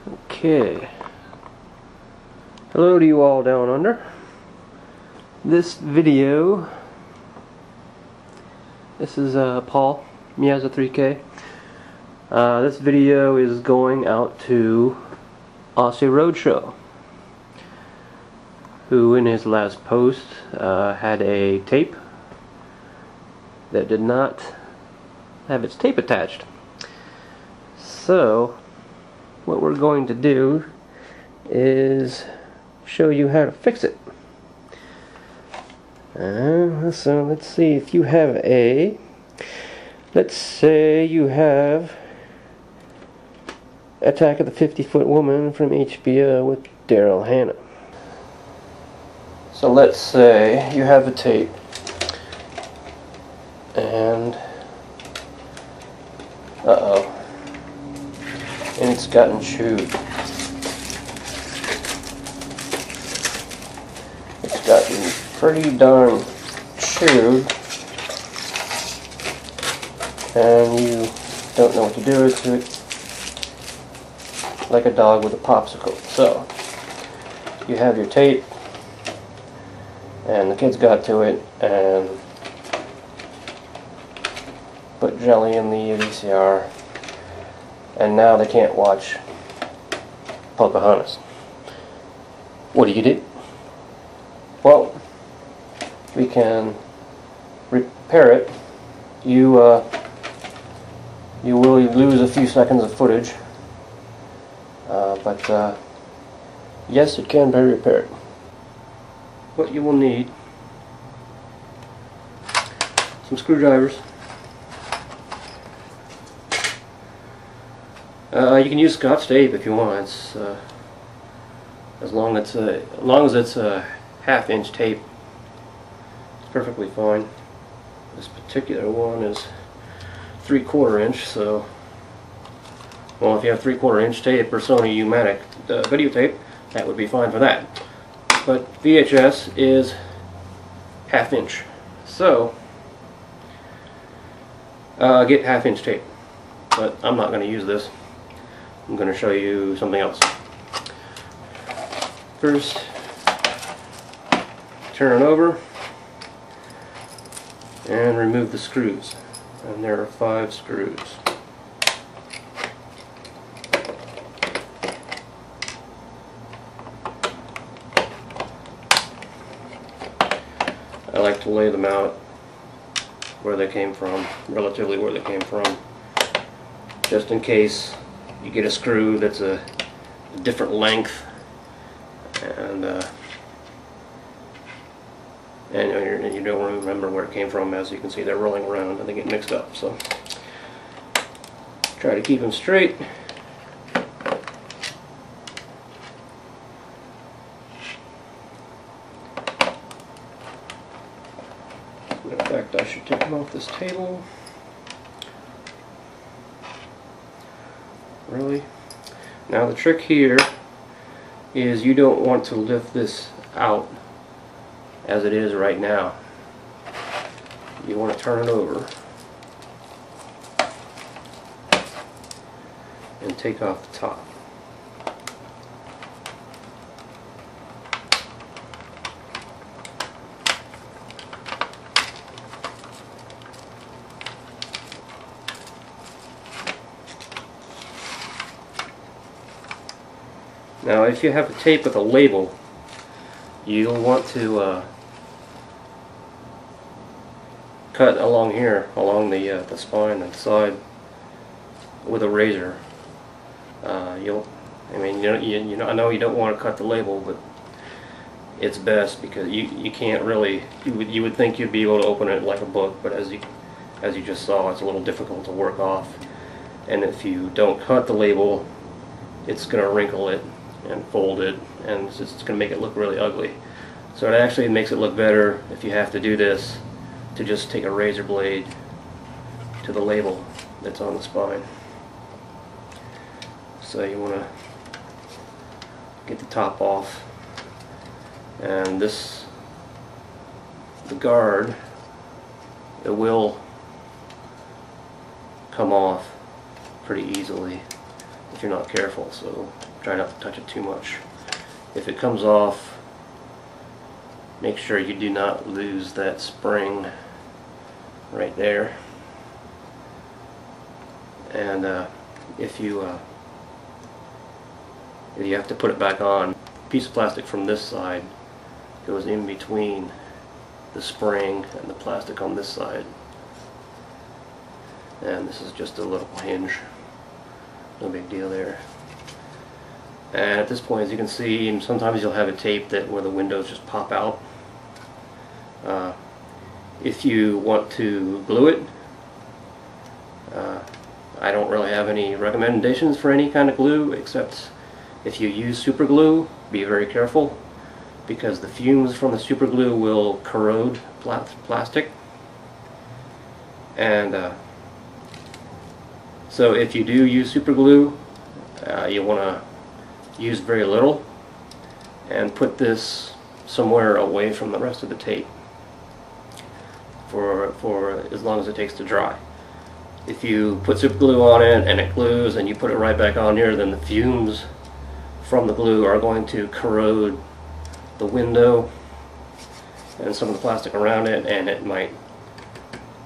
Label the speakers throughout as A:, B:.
A: Okay. Hello to you all down under. This video, this is Paul, Miyaza3K. This video is going out to Aussie Roadshow, who in his last post had a tape that did not have its tape attached. So what we're going to do is show you how to fix it. So let's see, if you have let's say you have Attack of the 50-Foot Woman from HBO with Daryl Hannah. So let's say you have a tape and and it's gotten chewed. It's gotten pretty darn chewed, and you don't know what to do with it, like a dog with a popsicle. So you have your tape, and the kids got to it and put jelly in the VCR, and now they can't watch Pocahontas. What do you do? Well, we can repair it. You will lose a few seconds of footage, but yes, it can be repaired. What you will need: some screwdrivers. You can use Scotch tape if you want. It's, as long as it's a half-inch tape, it's perfectly fine. This particular one is 3/4 inch, so well, if you have 3/4 inch tape or Sony U-matic videotape, that would be fine for that. But VHS is half-inch, so get half-inch tape. But I'm not going to use this. I'm going to show you something else. First, turn it over and remove the screws. And there are 5 screws. I like to lay them out where they came from, relatively where they came from, just in case you get a screw that's a different length, and you don't remember where it came from. As you can see, they're rolling around and they get mixed up. So try to keep them straight. In fact, I should take them off this table. Really? Now the trick here is you don't want to lift this out as it is right now. You want to turn it over and take off the top. Now, if you have a tape with a label, you'll want to cut along here, along the spine and the side, with a razor. I know you don't want to cut the label, but it's best because you can't really. You would think you'd be able to open it like a book, but as you just saw, it's a little difficult to work off. And if you don't cut the label, it's going to wrinkle it and fold it, and it's going to make it look really ugly. So it actually makes it look better, if you have to do this, to just take a razor blade to the label that's on the spine. So you want to get the top off, and the guard, it will come off pretty easily. if you're not careful, so try not to touch it too much. If it comes off, make sure you do not lose that spring right there. And if you have to put it back on, a piece of plastic from this side goes in between the spring and the plastic on this side. And this is just a little hinge. No big deal there. And at this point, as you can see, sometimes you'll have a tape that where the windows just pop out. If you want to glue it, I don't really have any recommendations for any kind of glue, except if you use super glue, be very careful, because the fumes from the super glue will corrode plastic. And so if you do use super glue, you want to use very little and put this somewhere away from the rest of the tape for as long as it takes to dry. If you put super glue on it and it glues and you put it right back on here, then the fumes from the glue are going to corrode the window and some of the plastic around it, and it might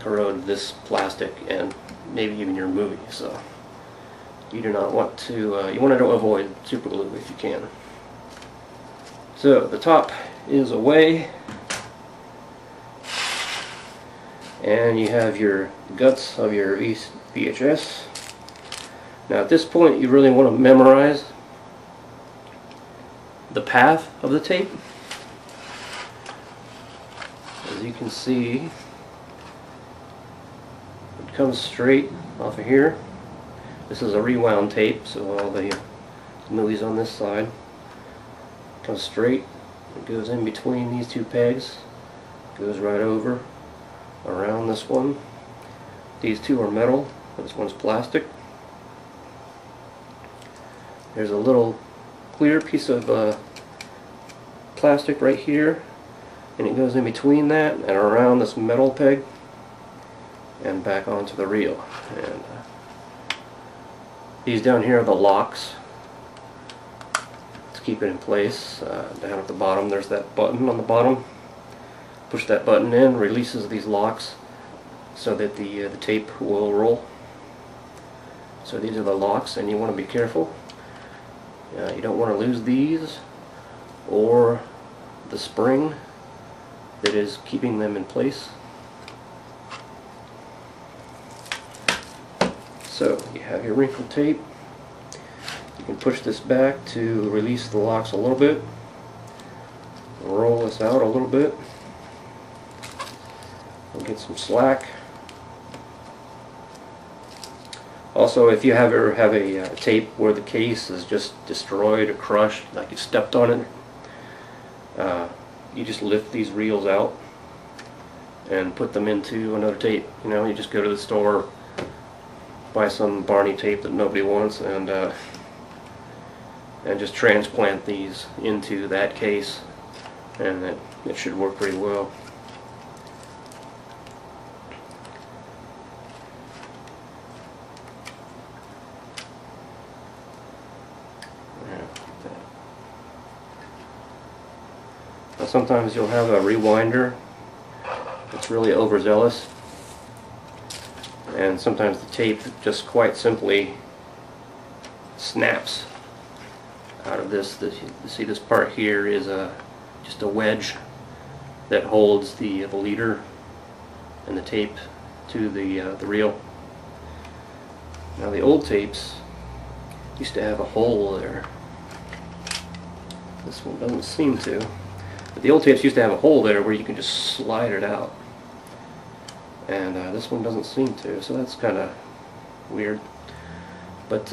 A: corrode this plastic and maybe even your movie. So you do not want to, you want to avoid super glue if you can. So the top is away, and you have your guts of your VHS. Now at this point you really want to memorize the path of the tape. As you can see, it comes straight off of here. This is a rewound tape, so all the movies on this side comes straight. It goes in between these two pegs, goes right over around this one. These two are metal, this one's plastic. There's a little clear piece of plastic right here, and it goes in between that and around this metal peg and back onto the reel. And these down here are the locks to keep it in place. Down at the bottom there's that button on the bottom. Push that button in, releases these locks so that the tape will roll. So these are the locks, and you want to be careful. You don't want to lose these or the spring that is keeping them in place. So you have your wrinkled tape. You can push this back to release the locks a little bit. Roll this out a little bit. We'll get some slack. Also, if you ever have a tape where the case is just destroyed or crushed, like you stepped on it, you just lift these reels out and put them into another tape. You know, you just go to the store, buy some Barney tape that nobody wants, and just transplant these into that case, and it should work pretty well. Now, sometimes you'll have a rewinder that's really overzealous, and sometimes the tape just quite simply snaps out of this. You see this part here is just a wedge that holds the leader and the tape to the reel. Now the old tapes used to have a hole there. This one doesn't seem to. But the old tapes used to have a hole there where you can just slide it out. And this one doesn't seem to, so that's kind of weird. But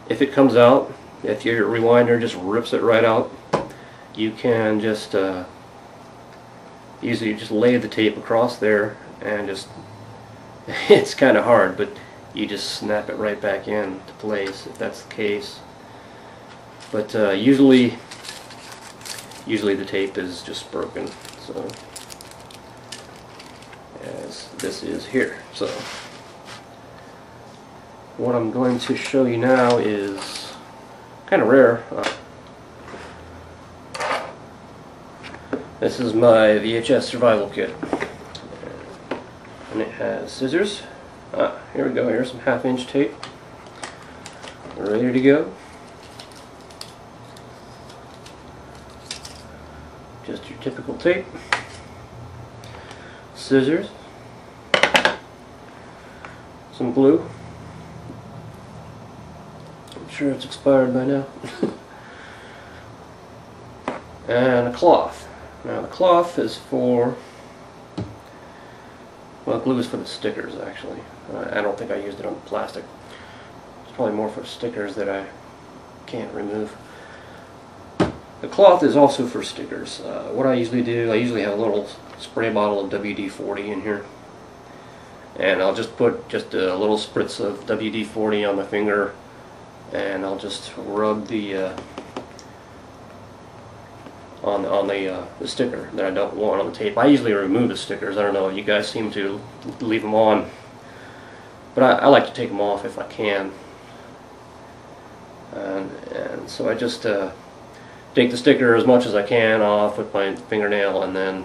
A: if it comes out, if your rewinder just rips it right out, you can just usually just lay the tape across there and just it's kind of hard, but you just snap it right back in to place if that's the case. But usually the tape is just broken, so as this is here. So what I'm going to show you now is kind of rare. This is my VHS Survival Kit, and it has scissors. Here we go. Here's some 1/2-inch tape. We're ready to go. Just your typical tape. Scissors. Some glue. I'm sure it's expired by now. And a cloth. Now the cloth is for, well, glue is for the stickers actually. I don't think I used it on the plastic. It's probably more for stickers that I can't remove. The cloth is also for stickers. What I usually do, I usually have a little spray bottle of WD-40 in here. And I'll just put just a little spritz of WD-40 on my finger, and I'll just rub the on the sticker that I don't want on the tape. I usually remove the stickers. I don't know, you guys seem to leave them on, but I like to take them off if I can. And so I just take the sticker as much as I can off with my fingernail, and then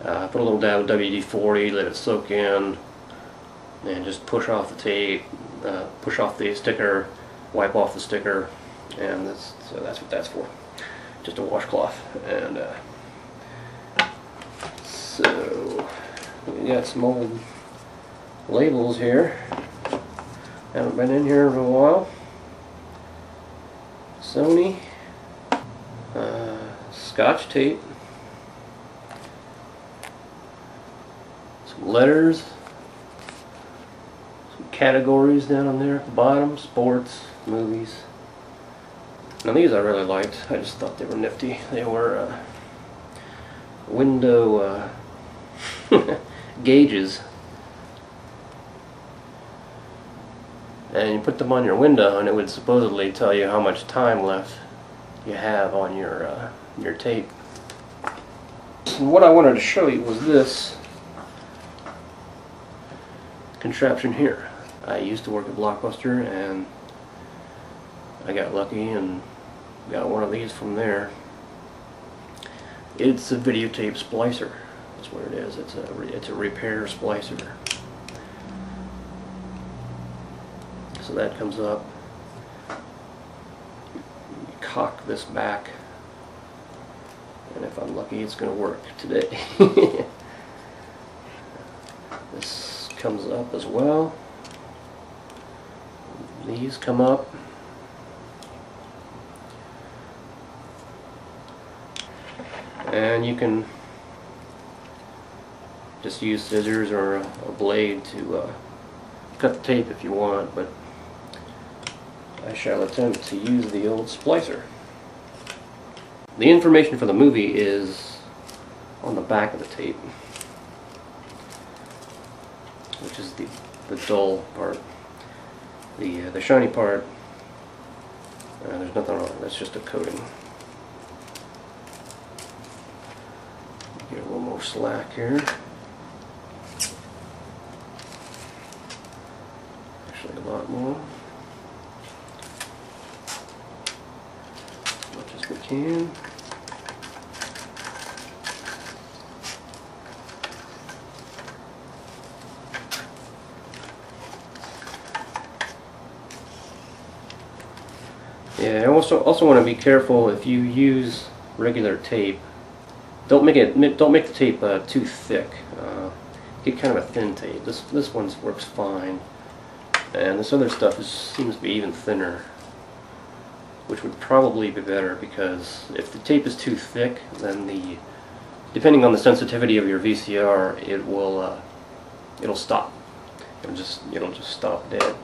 A: put a little dab of WD-40, let it soak in, and just push off the tape, push off the sticker, wipe off the sticker, and so that's what that's for. Just a washcloth. And so we got some old labels here. Haven't been in here for a while. Sony, Scotch tape, some letters, some categories down on there at the bottom: sports, movies. Now these I really liked. I just thought they were nifty. They were window gauges, and you put them on your window, and it would supposedly tell you how much time left you have on your tape. So what I wanted to show you was this contraption here. I used to work at Blockbuster, and I got lucky and got one of these from there. It's a videotape splicer. That's what it is. It's a repair splicer. So that comes up. You cock this back, and if I'm lucky, it's going to work today. This comes up as well. These come up. And you can just use scissors or a blade to cut the tape if you want, but I shall attempt to use the old splicer. The information for the movie is on the back of the tape, which is the dull part. The shiny part, there's nothing on it. That's just a coating. Get a little more slack here. Actually, a lot more. As much as we can. Yeah, I also want to be careful if you use regular tape. Don't make the tape too thick. Get kind of a thin tape. This one works fine, and this other stuff seems to be even thinner, which would probably be better, because if the tape is too thick, then depending on the sensitivity of your VCR, it'll stop. It'll just stop dead.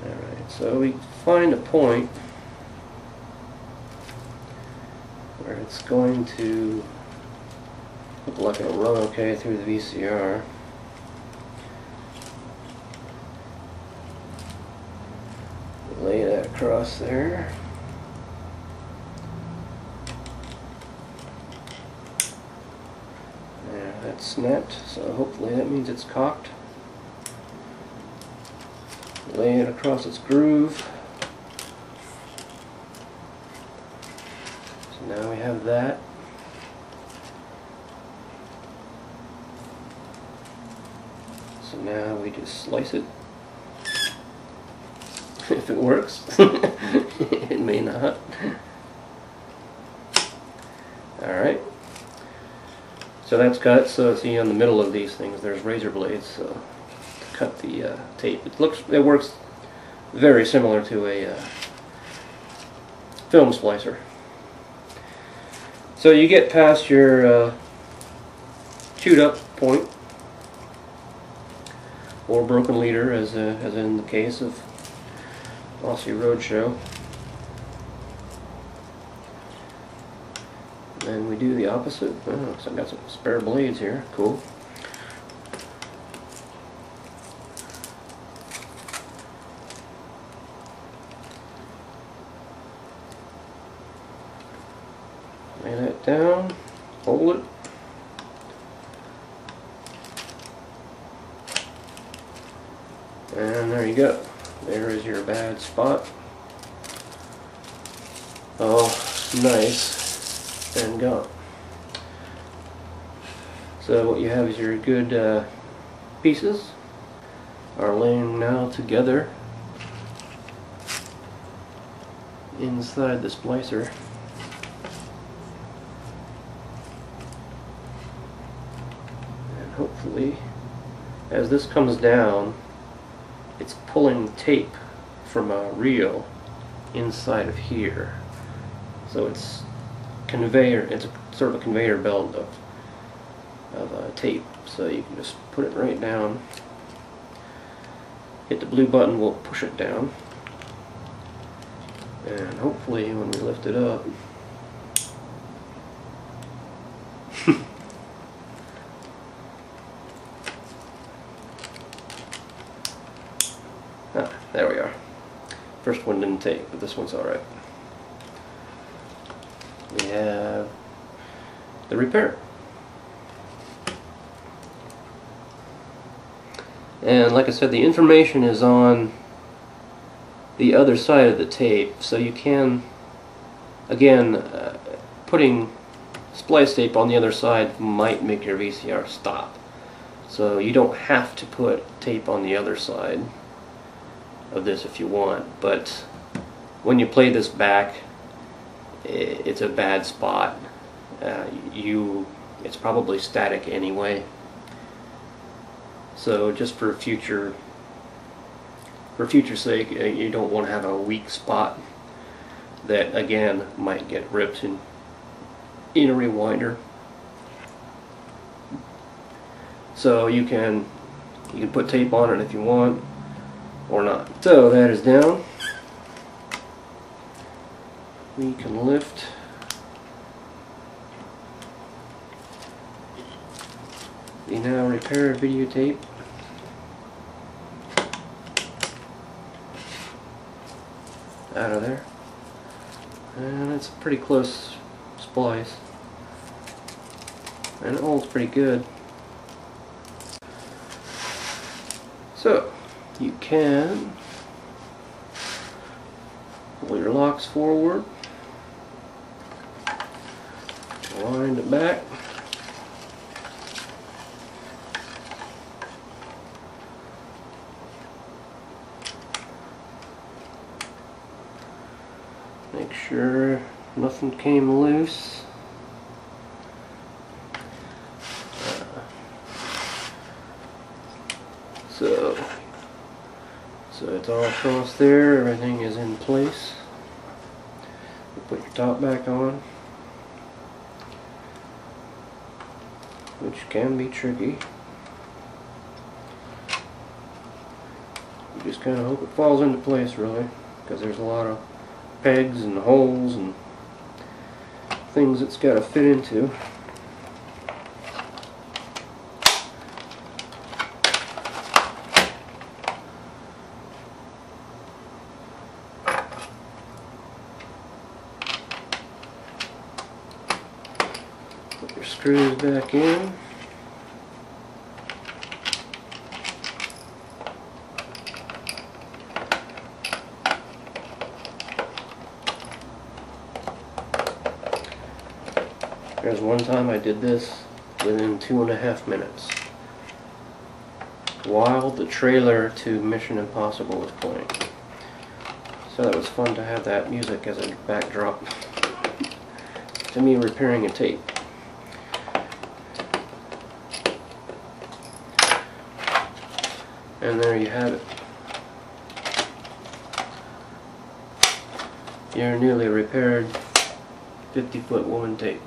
A: Alright, so we find a point where it's going to look like it'll run okay through the VCR. Lay that across there. Yeah, that snapped, so hopefully that means it's cocked. Lay it across its groove. So now we have that. So now we just slice it. If it works. It may not. Alright. So that's cut. So see, on the middle of these things there's razor blades, so to cut the tape. It works very similar to a film splicer. So you get past your chewed up point or broken leader, as in the case of Aussie Roadshow. And we do the opposite. Oh, so I got some spare blades here. Cool. Lay that down. Hold it. And there you go. There is your bad spot. Oh, nice and gone. So what you have is your good pieces are laying now together inside the splicer. And hopefully, as this comes down, it's pulling tape from a reel inside of here. So it's conveyor. It's a sort of a conveyor belt of tape. So you can just put it right down. Hit the blue button will push it down, and hopefully when we lift it up, there we are. First one didn't take, but this one's alright. We have the repair. And like I said, the information is on the other side of the tape, so you can, again, putting splice tape on the other side might make your VCR stop. So you don't have to put tape on the other side of this if you want, but when you play this back, it's a bad spot. It's probably static anyway. So just for future sake, you don't want to have a weak spot that again might get ripped in a rewinder. So you can put tape on it if you want, or not. So that is down. We can lift the now repaired videotape out of there, and it's a pretty close splice, and it holds pretty good. So you can pull your locks forward, wind it back, make sure nothing came loose. So it's all across there, everything is in place. You put your top back on, which can be tricky. You just kind of hope it falls into place, really, because there's a lot of pegs and holes and things it's got to fit into. Put your screws back in. There's one time I did this within 2.5 minutes while the trailer to Mission Impossible was playing. So that was fun to have that music as a backdrop to me repairing a tape. And there you have it. Your newly repaired 50-foot woman tape.